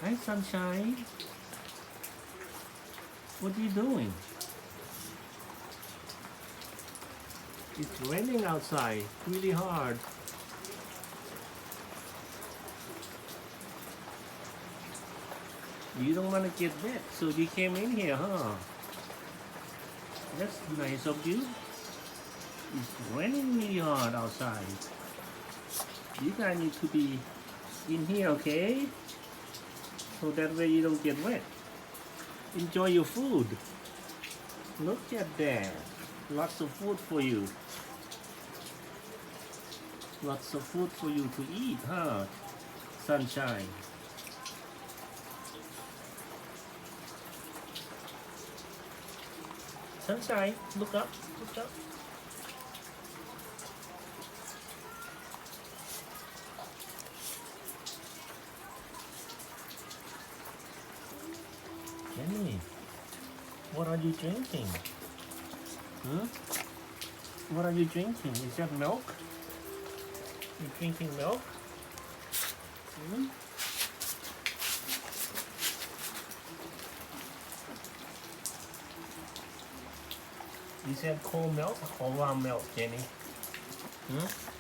Hi, sunshine. What are you doing? It's raining outside really hard. You don't want to get wet, so you came in here, huh? That's nice of you. It's raining really hard outside. You guys need to be in here, okay? So that way you don't get wet. Enjoy your food. Look at that. Lots of food for you. Lots of food for you to eat, huh? Sunshine. Sunshine, look up, look up. Jenny, what are you drinking? Hmm? What are you drinking? Is that milk? You drinking milk? Hmm? Is that cold milk or warm milk, Jenny? Hmm?